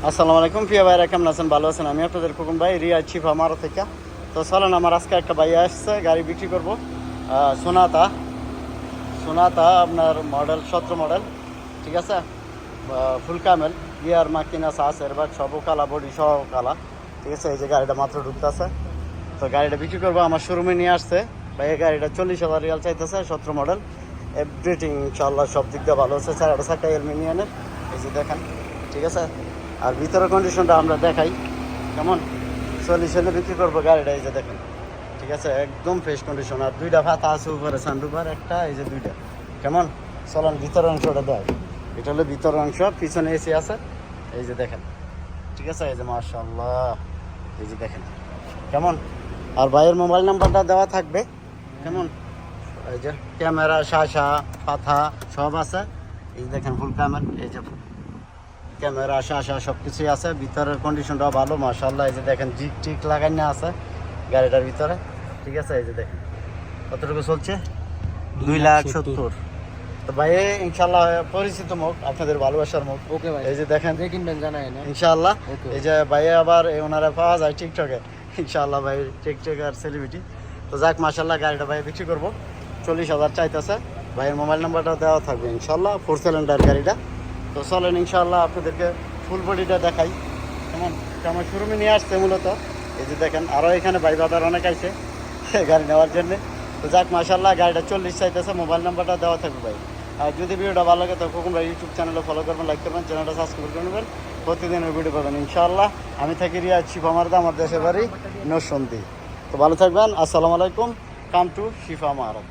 আসসালামু আলাইকুম প্রিয় ভাইরা, কেমন আছেন? ভালো আছেন? আমি আপনাদের খোকন ভাই, রিয়া শিফা মারো থেকে। তো চলেন, আমার আজকে একটা ভাই আসছে গাড়ি বিক্রি করবো। সোনাতা সোনাতা আপনার মডেল 17 মডেল, ঠিক আছে। ফুল কামেল, গিয়ার মাকিনা আছে, এরবার সবও কালা, বডি সহ কালা, ঠিক আছে। এই যে গাড়িটা মাত্র ঢুকতেছে, তো গাড়িটা বিক্রি করবো। আমার শোরুমে নিয়ে আসছে ভাই। এই গাড়িটা 40,000 রিয়াল চাইতেছে, 17 মডেল। এভরিথিং ইনশাল্লাহ সব দিক দিয়ে ভালো আছে। স্যার, এটা একটা অ্যালুমিনিয়ামের, এই যে দেখেন, ঠিক আছে। আর ভিতরের কন্ডিশনটা আমরা দেখাই কেমন। 40,000 বিক্রি করবো গাড়িটা, এই যে দেখেন, ঠিক আছে। একদম ফ্রেশ কন্ডিশন। আর দুইটা ফাতা আছে উপরে, সানরুফার একটা, এই যে দুইটা কেমন। চলেন ভিতরের অংশটা দেয়। এটা হলো ভিতরের অংশ, পিছনে এসি আছে, এই যে দেখেন, ঠিক আছে। এই যে মাশাআল্লাহ, এই যে দেখেন কেমন। আর ভাইয়ের মোবাইল নাম্বারটা দেওয়া থাকবে কেমন। এই যে ক্যামেরা, শাসা, পাথা সব আছে, এই যে দেখেন ফুল ক্যামেরা, এই যে ক্যামেরা, শাসা সব কিছুই আছে। ভিতরের কন্ডিশনটাও ভালো মাশাআল্লাহ। এই যে দেখেন জিক টিক লাগানো আছে গাড়িটার ভিতরে, ঠিক আছে। এই যে দেখেন কতটুকু চলছে, 2,70,000। তো ভাই ইনশাল্লাহ পরিচিত মুখ, আপনাদের ভালোবাসার মুখ। ওকে ভাই, এই যে দেখেন কিনবেন জানাই না ইনশাআল্লাহ। Okay. এই যে ভাই আবার ওনারা পাওয়া যায় টিকটকে, ইনশাআল্লাহ ভাই টিকটকার সেলিব্রিটি। তো যাক মাশাআল্লাহ, গাড়িটা ভাই বিক্রি করবো, 40,000 চাইতেছে। ভাইয়ের মোবাইল নাম্বারটা দেওয়া থাকবে ইনশাআল্লাহ। 4 সিলিন্ডার গাড়িটা। তো চলেন ইনশাআল্লাহ আপনাদেরকে ফুল বডিটা দেখাই কেমন। আমার শোরুমে নিয়ে আসছে মূলত, এই যে দেখেন। আরও এখানে ভাই বাদার অনেক আইছে গাড়ি নেওয়ার জন্যে। তো যাক মাশাআল্লাহ, গাড়িটা 40 চাইতেছে। মোবাইল নাম্বারটা দেওয়া থাকবে ভাই। আর যদি ভিডিওটা ভালো লাগে তো খোকন ভাই ইউটিউব চ্যানেলে ফলো করবেন, লাইক করবেন, চ্যানেলটা সাবস্ক্রাইব করে নেবেন, প্রতিদিনের ভিডিও পাবেন ইনশাআল্লাহ। আমি থাকি রিয়া শিফা মারদা, আমার দেশের বাড়ি নরসন্দী। তো ভালো থাকবেন, আসসালামু আলাইকুম। Come to Shifa মারদ।